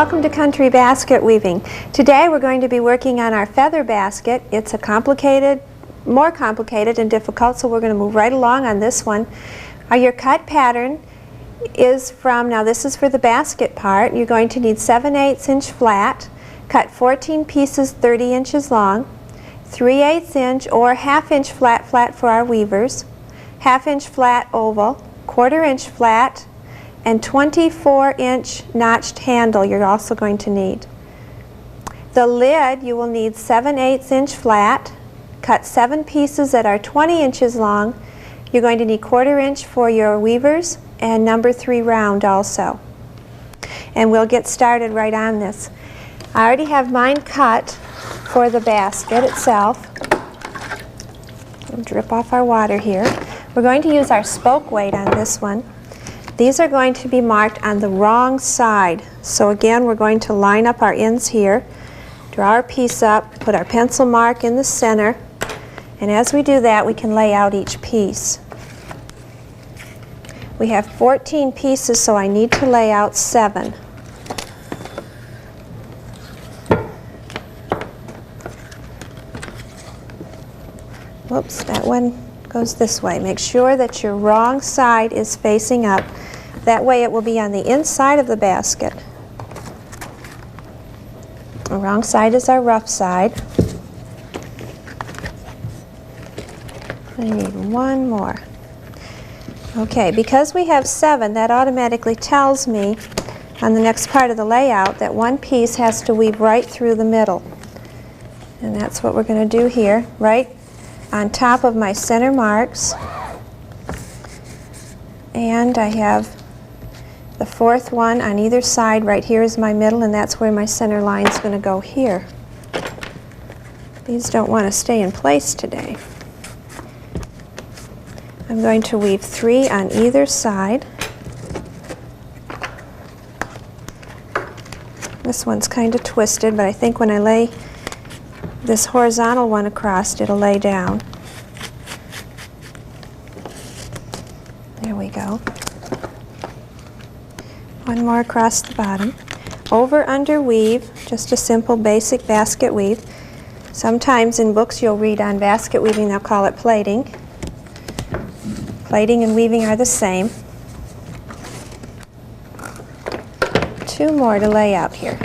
Welcome to Country Basket Weaving. Today we're going to be working on our feather basket. It's more complicated and difficult, so we're going to move right along on this one. Your cut pattern is from, now this is for the basket part, you're going to need 7/8 inch flat, cut 14 pieces 30 inches long, 3/8 inch or 1/2 inch flat for our weavers, 1/2 inch flat oval, 1/4 inch flat, and 24 inch notched handle you're also going to need. The lid you will need 7/8 inch flat, cut 7 pieces that are 20 inches long. You're going to need 1/4 inch for your weavers and number 3 round also. And we'll get started right on this. I already have mine cut for the basket itself. We'll drip off our water here. We're going to use our spoke weight on this one. These are going to be marked on the wrong side. So again, we're going to line up our ends here, draw our piece up, put our pencil mark in the center, and as we do that, we can lay out each piece. We have 14 pieces, so I need to lay out 7. Whoops, that one goes this way. Make sure that your wrong side is facing up. That way it will be on the inside of the basket. The wrong side is our rough side. I need one more. Okay, because we have 7, that automatically tells me on the next part of the layout that one piece has to weave right through the middle. And that's what we're going to do here, right on top of my center marks. And I have the 4th one on either side. Right here is my middle, and that's where my center line is going to go here. These don't want to stay in place today. I'm going to weave 3 on either side. This one's kind of twisted, but I think when I lay this horizontal one across, it'll lay down. There we go. One more across the bottom. Over, under, weave, just a simple basic basket weave. Sometimes in books you'll read on basket weaving, they'll call it plaiting. Plaiting and weaving are the same. 2 more to lay out here.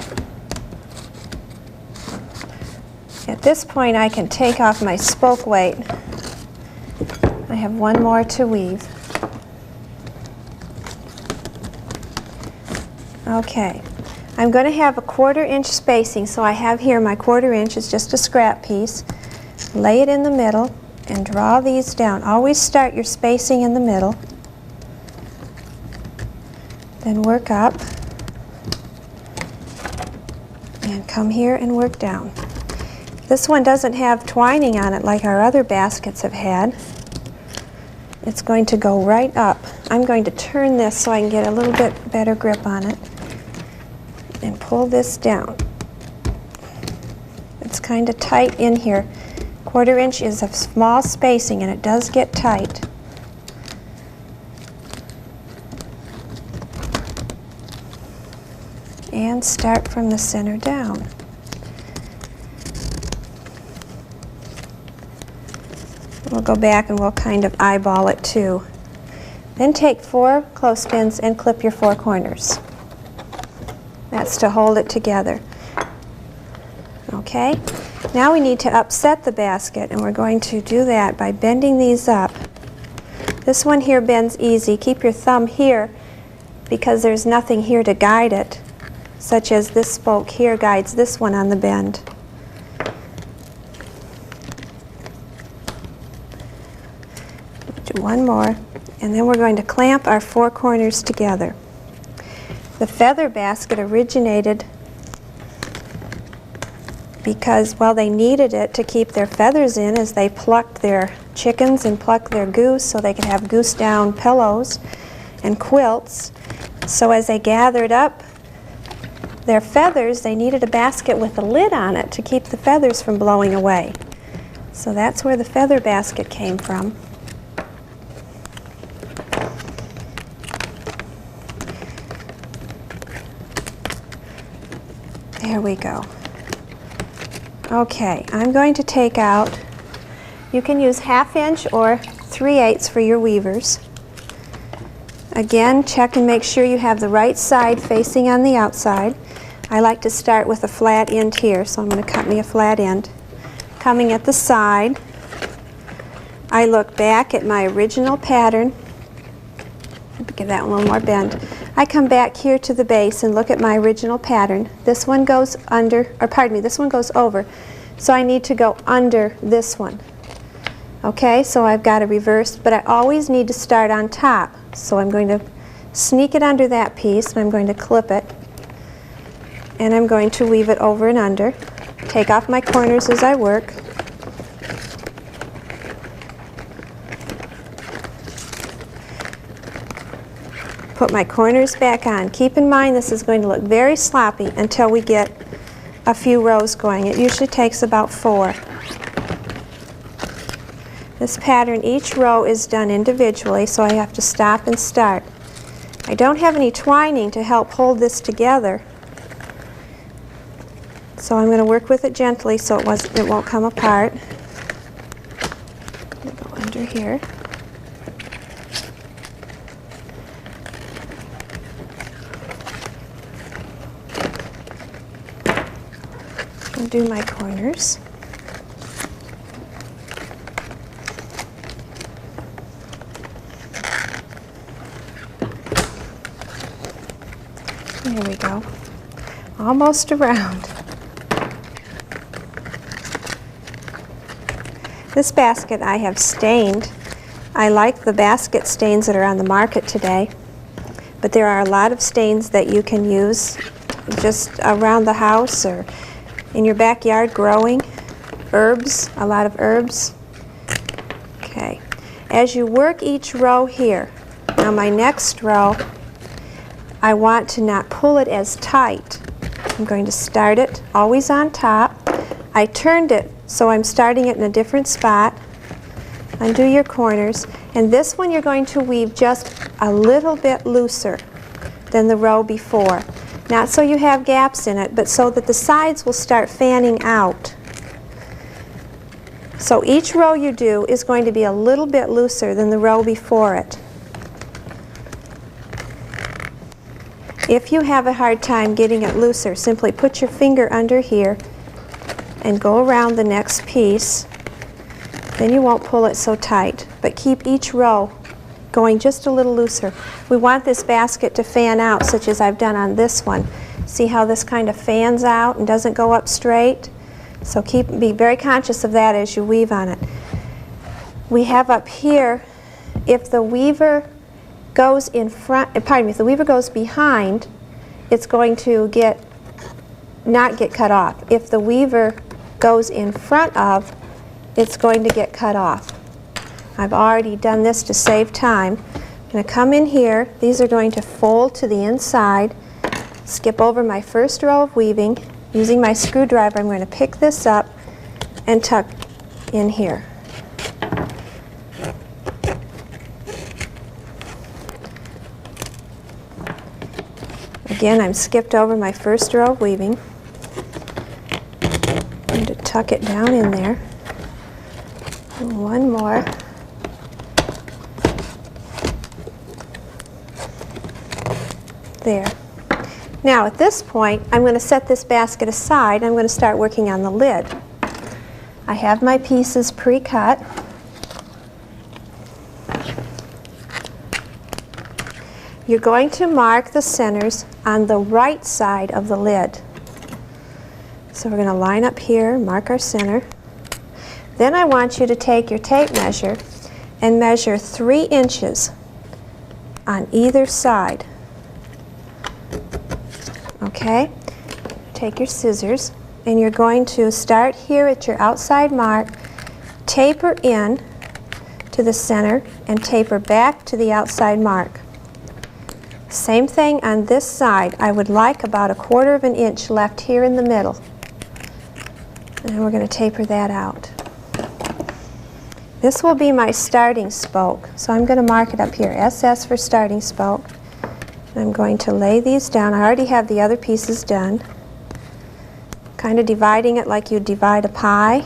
At this point I can take off my spoke weight. I have 1 more to weave. Okay, I'm going to have a 1/4 inch spacing, so I have here my 1/4 inch is just a scrap piece. Lay it in the middle and draw these down. Always start your spacing in the middle. Then work up and come here and work down. This one doesn't have twining on it like our other baskets have had. It's going to go right up. I'm going to turn this so I can get a little bit better grip on it and pull this down. It's kind of tight in here. 1/4 inch is a small spacing and it does get tight. And start from the center down. We'll go back and we'll kind of eyeball it too. Then take 4 clothespins and clip your 4 corners. That's to hold it together. Okay, now we need to upset the basket, and we're going to do that by bending these up. This one here bends easy. Keep your thumb here because there's nothing here to guide it, such as this spoke here guides this one on the bend. Do 1 more, and then we're going to clamp our 4 corners together. The feather basket originated because, well, they needed it to keep their feathers in as they plucked their chickens and plucked their goose so they could have goose down pillows and quilts. So as they gathered up their feathers, they needed a basket with a lid on it to keep the feathers from blowing away. So that's where the feather basket came from. There we go. Okay, I'm going to take out, you can use 1/2 inch or 3/8 for your weavers. Again, check and make sure you have the right side facing on the outside. I like to start with a flat end here, so I'm going to cut me a flat end. Coming at the side, I look back at my original pattern. Give that one a little more bend. I come back here to the base and look at my original pattern. This one goes under, or pardon me, this one goes over. So I need to go under this one. Okay, so I've got a reverse, but I always need to start on top. So I'm going to sneak it under that piece, and I'm going to clip it. And I'm going to weave it over and under. Take off my corners as I work. Put my corners back on. Keep in mind this is going to look very sloppy until we get a few rows going. It usually takes about 4. This pattern, each row is done individually, so I have to stop and start. I don't have any twining to help hold this together, so I'm going to work with it gently so it won't come apart. I'm going to go under here. Do my corners. There we go. Almost around. This basket I have stained. I like the basket stains that are on the market today, but there are a lot of stains that you can use just around the house or in your backyard growing. Herbs, a lot of herbs. Okay, as you work each row here, now my next row, I want to not pull it as tight. I'm going to start it always on top. I turned it so I'm starting it in a different spot. Undo your corners, and this one you're going to weave just a little bit looser than the row before. Not so you have gaps in it, but so that the sides will start fanning out. So each row you do is going to be a little bit looser than the row before it. If you have a hard time getting it looser, simply put your finger under here and go around the next piece. Then you won't pull it so tight, but keep each row going just a little looser. We want this basket to fan out, such as I've done on this one. See how this kind of fans out and doesn't go up straight? So be very conscious of that as you weave on it. We have up here, if the weaver goes in front, pardon me, if the weaver goes behind, it's going to not get cut off. If the weaver goes in front of, it's going to get cut off. I've already done this to save time. I'm going to come in here. These are going to fold to the inside. Skip over my first row of weaving. Using my screwdriver, I'm going to pick this up and tuck in here. Again, I'm skipped over my first row of weaving. I'm going to tuck it down in there. And one more. There. Now at this point, I'm going to set this basket aside. I'm going to start working on the lid. I have my pieces pre-cut. You're going to mark the centers on the right side of the lid. So we're going to line up here, mark our center. Then I want you to take your tape measure and measure 3 inches on either side. Okay? Take your scissors and you're going to start here at your outside mark, taper in to the center, and taper back to the outside mark. Same thing on this side. I would like about 1/4 of an inch left here in the middle. And we're going to taper that out. This will be my starting spoke. So I'm going to mark it up here, SS for starting spoke. I'm going to lay these down. I already have the other pieces done. kind of dividing it like you divide a pie.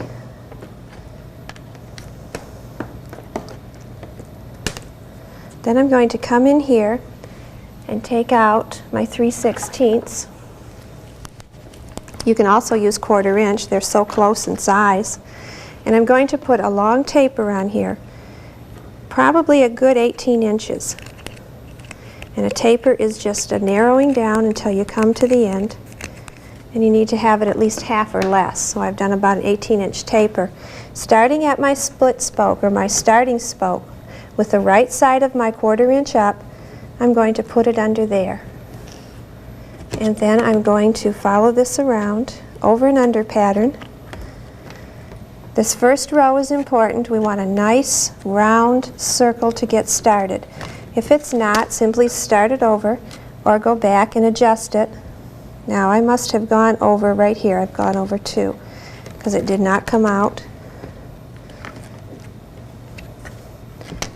Then I'm going to come in here and take out my 3/16. You can also use 1/4 inch, they're so close in size. And I'm going to put a long tape around here, probably a good 18 inches. And a taper is just a narrowing down until you come to the end. And you need to have it at least half or less. So I've done about an 18-inch taper. Starting at my split spoke, or my starting spoke, with the right side of my 1/4 inch up, I'm going to put it under there. And then I'm going to follow this around, over and under pattern. This first row is important. We want a nice round circle to get started. If it's not, simply start it over or go back and adjust it. Now I must have gone over right here. I've gone over 2 because it did not come out.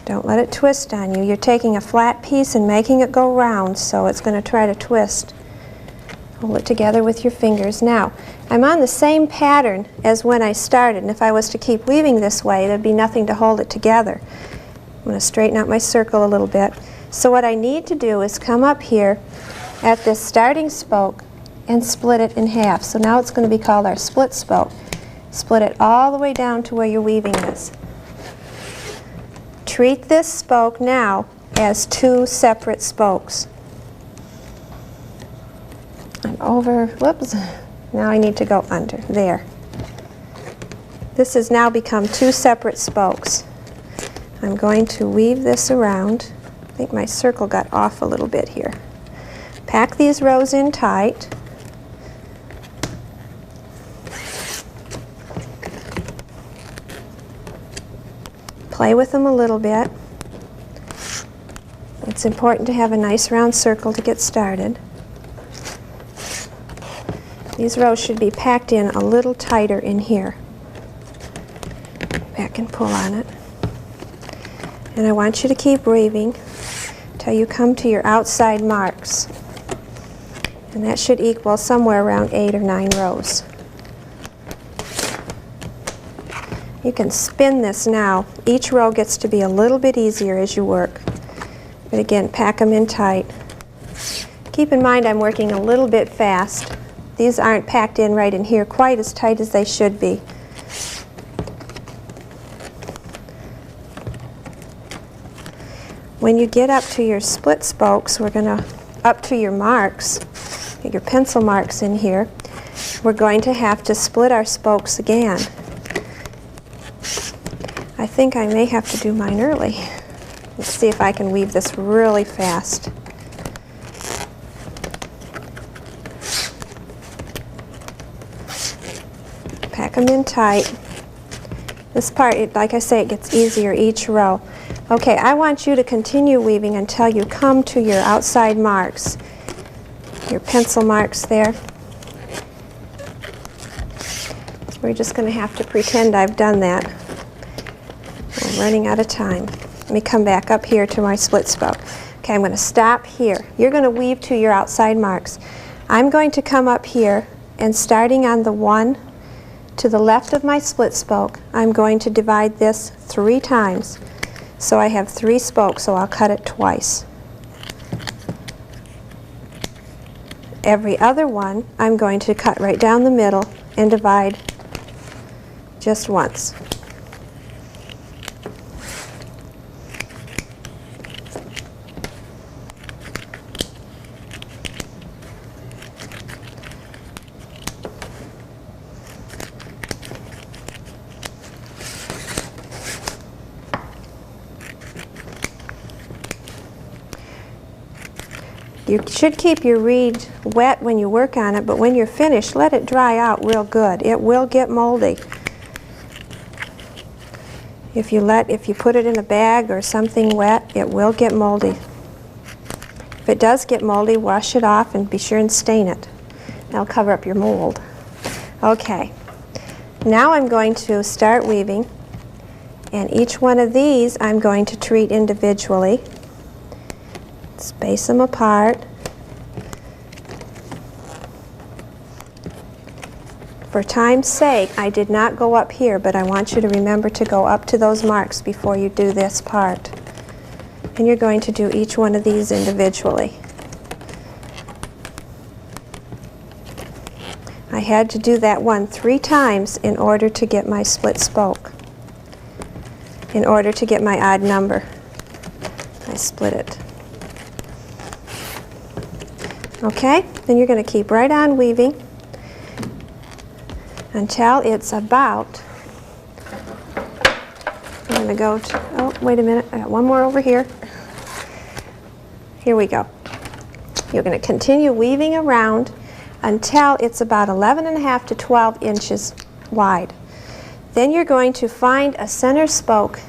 Don't let it twist on you. You're taking a flat piece and making it go round, so it's going to try to twist. Hold it together with your fingers. Now, I'm on the same pattern as when I started, and if I was to keep weaving this way, there'd be nothing to hold it together. I'm going to straighten out my circle a little bit. So what I need to do is come up here at this starting spoke and split it in half. So now it's going to be called our split spoke. Split it all the way down to where your weaving is. Treat this spoke now as 2 separate spokes. I'm over, whoops, now I need to go under, there. This has now become 2 separate spokes. I'm going to weave this around. I think my circle got off a little bit here. Pack these rows in tight. Play with them a little bit. It's important to have a nice round circle to get started. These rows should be packed in a little tighter in here. Back and pull on it. And I want you to keep weaving till you come to your outside marks. And that should equal somewhere around 8 or 9 rows. You can spin this now. Each row gets to be a little bit easier as you work. But again, pack them in tight. Keep in mind I'm working a little bit fast. These aren't packed in right in here quite as tight as they should be. When you get up to your split spokes, we're going to, up to your marks, get your pencil marks in here, we're going to have to split our spokes again. I think I may have to do mine early. Let's see if I can weave this really fast. Pack them in tight. This part, like I say, it gets easier each row. Okay, I want you to continue weaving until you come to your outside marks, your pencil marks there. We're just going to have to pretend I've done that. I'm running out of time. Let me come back up here to my split spoke. Okay, I'm going to stop here. You're going to weave to your outside marks. I'm going to come up here and starting on the one to the left of my split spoke, I'm going to divide this 3 times. So I have 3 spokes, so I'll cut it twice. Every other one, I'm going to cut right down the middle and divide just once. You should keep your reed wet when you work on it, but when you're finished, let it dry out real good. It will get moldy. If you put it in a bag or something wet, it will get moldy. If it does get moldy, wash it off and be sure and stain it. That'll cover up your mold. Okay, now I'm going to start weaving, and each one of these I'm going to treat individually. Space them apart. For time's sake, I did not go up here, but I want you to remember to go up to those marks before you do this part. And you're going to do each one of these individually. I had to do that one 3 times in order to get my split spoke. In order to get my odd number, I split it. Okay, then you're going to keep right on weaving until it's about, I'm going to go to, oh, wait a minute, I got one more over here. Here we go. You're going to continue weaving around until it's about 11.5 to 12 inches wide. Then you're going to find a center spoke,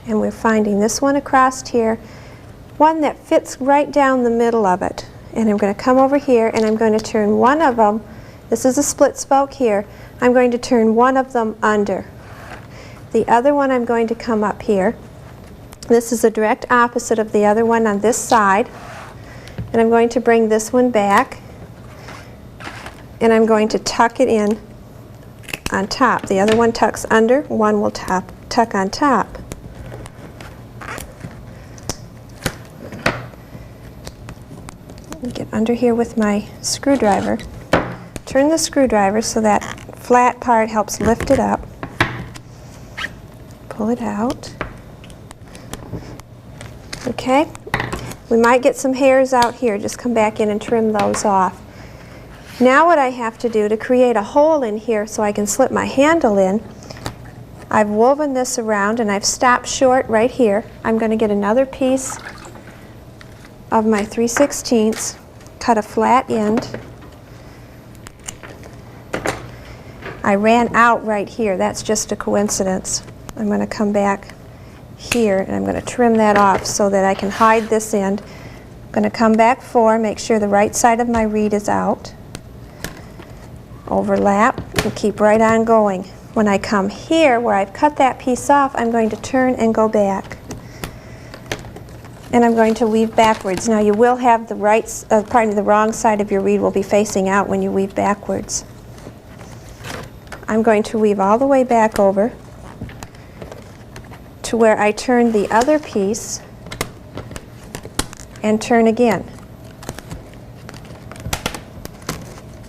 and we're finding this one across here, one that fits right down the middle of it. And I'm going to come over here and I'm going to turn one of them, this is a split spoke here, I'm going to turn one of them under. The other one I'm going to come up here. This is a direct opposite of the other one on this side. And I'm going to bring this one back and I'm going to tuck it in on top. The other one tucks under, one will tuck on top. Get under here with my screwdriver. Turn the screwdriver so that flat part helps lift it up. Pull it out. Okay? We might get some hairs out here. Just come back in and trim those off. Now what I have to do to create a hole in here so I can slip my handle in, I've woven this around and I've stopped short right here. I'm going to get another piece of my 3/16, cut a flat end. I ran out right here. That's just a coincidence. I'm going to come back here and I'm going to trim that off so that I can hide this end. I'm going to come back 4, make sure the right side of my reed is out. Overlap and keep right on going. When I come here where I've cut that piece off, I'm going to turn and go back. And I'm going to weave backwards. Now you will have the the wrong side of your reed will be facing out when you weave backwards. I'm going to weave all the way back over to where I turn the other piece and turn again.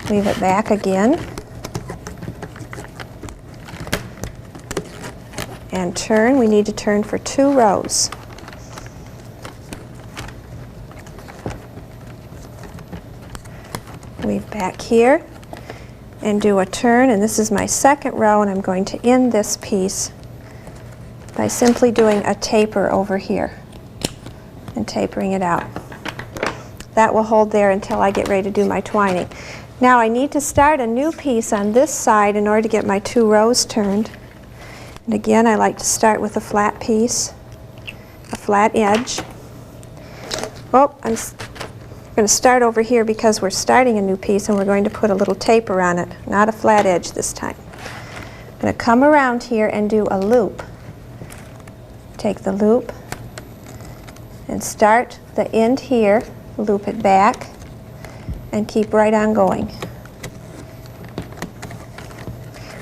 Weave it back again and turn. We need to turn for 2 rows. Weave back here and do a turn, and this is my second row, and I'm going to end this piece by simply doing a taper over here and tapering it out. That will hold there until I get ready to do my twining. Now I need to start a new piece on this side in order to get my 2 rows turned. And again, I like to start with a flat piece, a flat edge. Oh, I'm going to start over here because we're starting a new piece and we're going to put a little taper on it, not a flat edge this time. I'm going to come around here and do a loop. Take the loop and start the end here, loop it back, and keep right on going.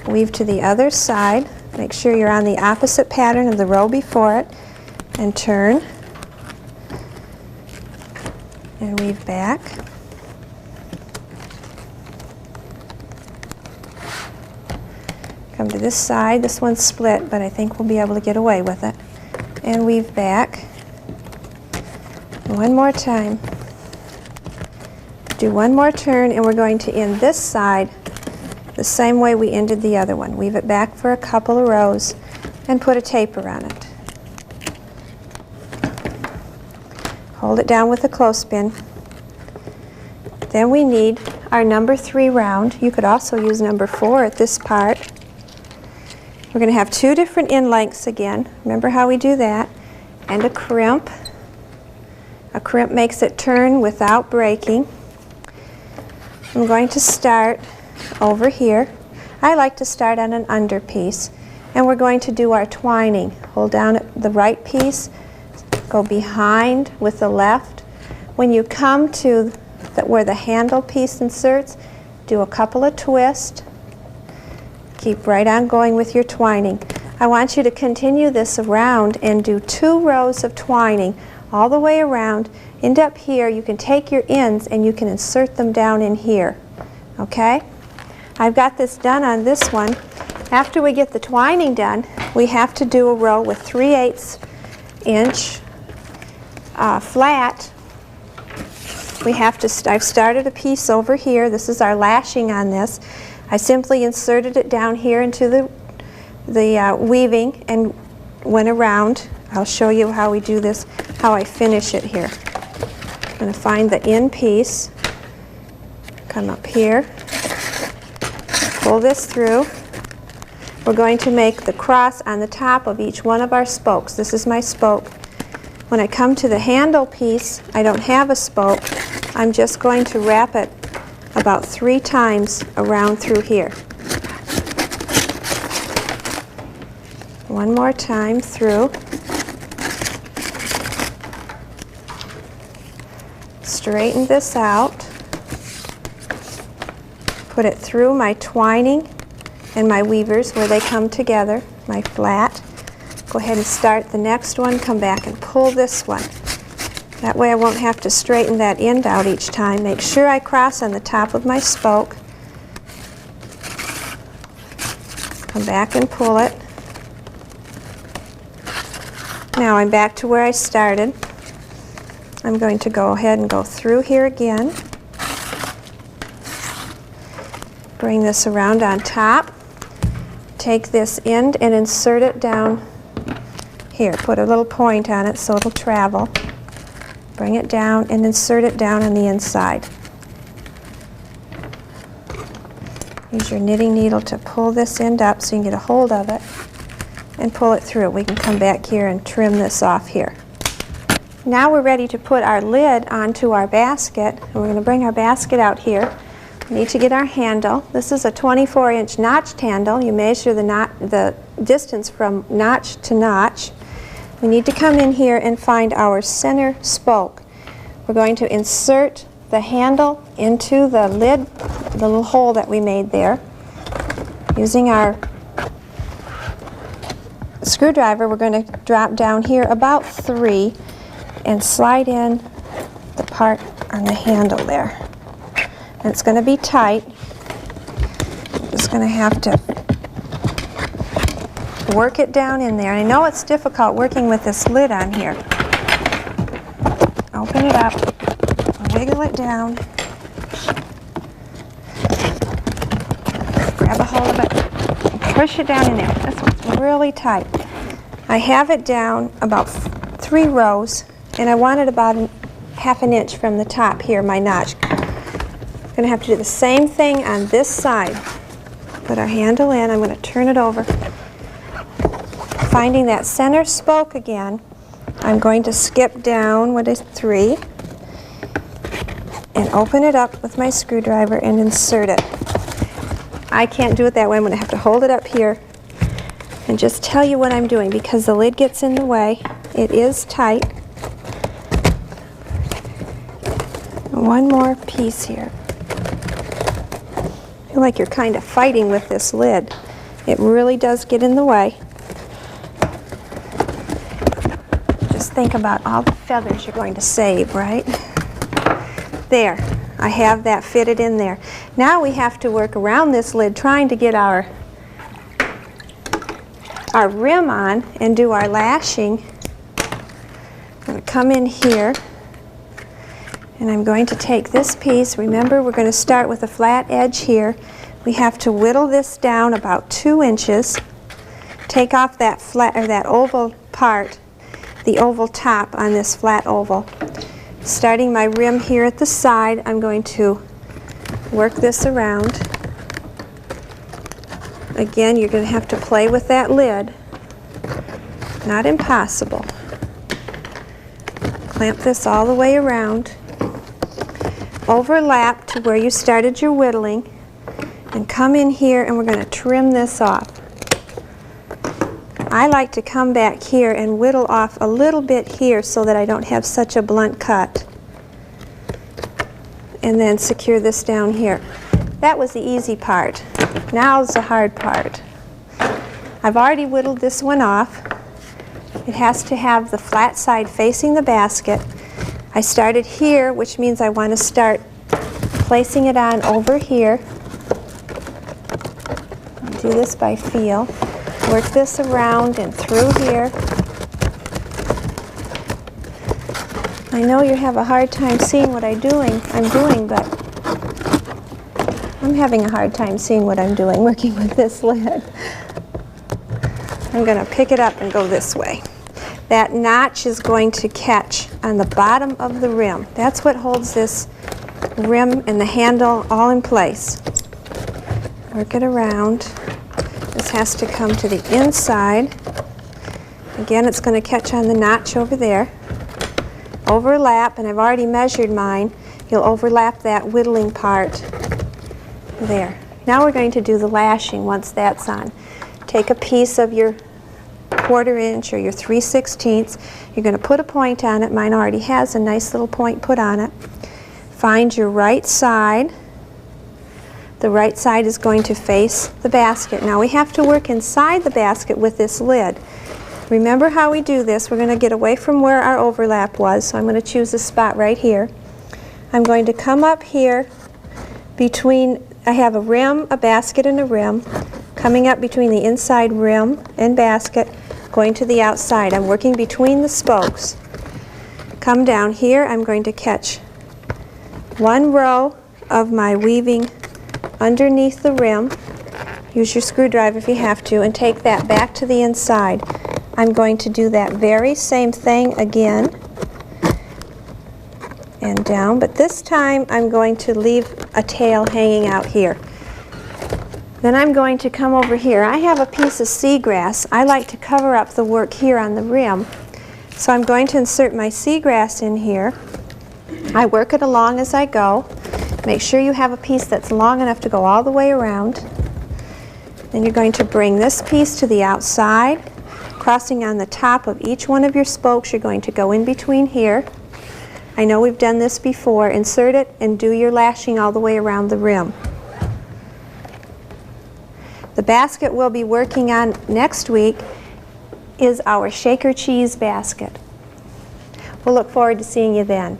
Weave to the other side. Make sure you're on the opposite pattern of the row before it, and turn and weave back. Come to this side. This one's split, but I think we'll be able to get away with it. And weave back. One more time. Do one more turn, and we're going to end this side the same way we ended the other one. Weave it back for a couple of rows and put a taper on it. Hold it down with a clothespin. Then we need our number 3 round. You could also use number 4 at this part. We're going to have 2 different end lengths again. Remember how we do that. And a crimp. A crimp makes it turn without breaking. I'm going to start over here. I like to start on an under piece. And we're going to do our twining. Hold down the right piece, go behind with the left. When you come to where the handle piece inserts, do a couple of twists, Keep right on going with your twining. I want you to continue this around and do 2 rows of twining all the way around. End up here. You can take your ends and you can insert them down in here. Okay? I've got this done on this one. After we get the twining done, we have to do a row with 3/8 inch flat. We have to, I've started a piece over here. This is our lashing on this. I simply inserted it down here into the weaving and went around. I'll show you how we do this, how I finish it here. I'm going to find the end piece, come up here, pull this through. We're going to make the cross on the top of each one of our spokes. This is my spoke. When I come to the handle piece, I don't have a spoke. I'm just going to wrap it about 3 times around through here. One more time through. Straighten this out. Put it through my twining and my weavers where they come together, my flat. Go ahead and start the next one, come back and pull this one. That way I won't have to straighten that end out each time. Make sure I cross on the top of my spoke. Come back and pull it. Now I'm back to where I started. I'm going to go ahead and go through here again. Bring this around on top. Take this end and insert it down here. Put a little point on it so it'll travel. Bring it down and insert it down on the inside. Use your knitting needle to pull this end up so you can get a hold of it and pull it through. We can come back here and trim this off here. Now we're ready to put our lid onto our basket, and we're going to bring our basket out here. We need to get our handle. This is a 24-inch notched handle. You measure the distance from notch to notch. We need to come in here and find our center spoke. We're going to insert the handle into the lid, the little hole that we made there. Using our screwdriver, we're going to drop down here about 3 and slide in the part on the handle there. And it's going to be tight. I'm just going to have to work it down in there. I know it's difficult working with this lid on here. Open it up, wiggle it down, grab a hold of it, and push it down in there. This one's really tight. I have it down about 3 rows, and I want it about 1/2 inch from the top here, my notch. I'm going to have to do the same thing on this side. Put our handle in. I'm going to turn it over. Finding that center spoke again, I'm going to skip down, 3, and open it up with my screwdriver and insert it. I can't do it that way. I'm going to have to hold it up here and just tell you what I'm doing because the lid gets in the way. It is tight. One more piece here. I feel like you're kind of fighting with this lid. It really does get in the way. Just think about all the feathers you're going to save, right? There, I have that fitted in there. Now we have to work around this lid trying to get our rim on and do our lashing. I'm going to come in here and I'm going to take this piece. Remember, we're going to start with a flat edge here. We have to whittle this down about 2 inches. Take off that flat or that oval part, the oval top on this flat oval. Starting my rim here at the side, I'm going to work this around. Again, you're going to have to play with that lid. Not impossible. Clamp this all the way around. Overlap to where you started your whittling and come in here and we're going to trim this off. I like to come back here and whittle off a little bit here so that I don't have such a blunt cut. And then secure this down here. That was the easy part. Now's the hard part. I've already whittled this one off. It has to have the flat side facing the basket. I started here, which means I want to start placing it on over here. I'll do this by feel. Work this around and through here. I know you have a hard time seeing what I'm doing, but I'm having a hard time seeing what I'm doing working with this lid. I'm going to pick it up and go this way. That notch is going to catch on the bottom of the rim. That's what holds this rim and the handle all in place. Work it around. This has to come to the inside. Again, it's going to catch on the notch over there. Overlap, and I've already measured mine. You'll overlap that whittling part there. Now we're going to do the lashing once that's on. Take a piece of your 1/4 inch or your 3/16. You're going to put a point on it. Mine already has a nice little point put on it. Find your right side. The right side is going to face the basket. Now we have to work inside the basket with this lid. Remember how we do this. We're going to get away from where our overlap was, so I'm going to choose a spot right here. I'm going to come up here between, I have a rim, a basket, and a rim. Coming up between the inside rim and basket, going to the outside. I'm working between the spokes. Come down here, I'm going to catch one row of my weaving underneath the rim. Use your screwdriver if you have to, and take that back to the inside. I'm going to do that very same thing again and down, but this time I'm going to leave a tail hanging out here. Then I'm going to come over here. I have a piece of seagrass. I like to cover up the work here on the rim. So I'm going to insert my seagrass in here. I work it along as I go. Make sure you have a piece that's long enough to go all the way around. Then you're going to bring this piece to the outside. Crossing on the top of each one of your spokes, you're going to go in between here. I know we've done this before. Insert it and do your lashing all the way around the rim. The basket we'll be working on next week is our shaker cheese basket. We'll look forward to seeing you then.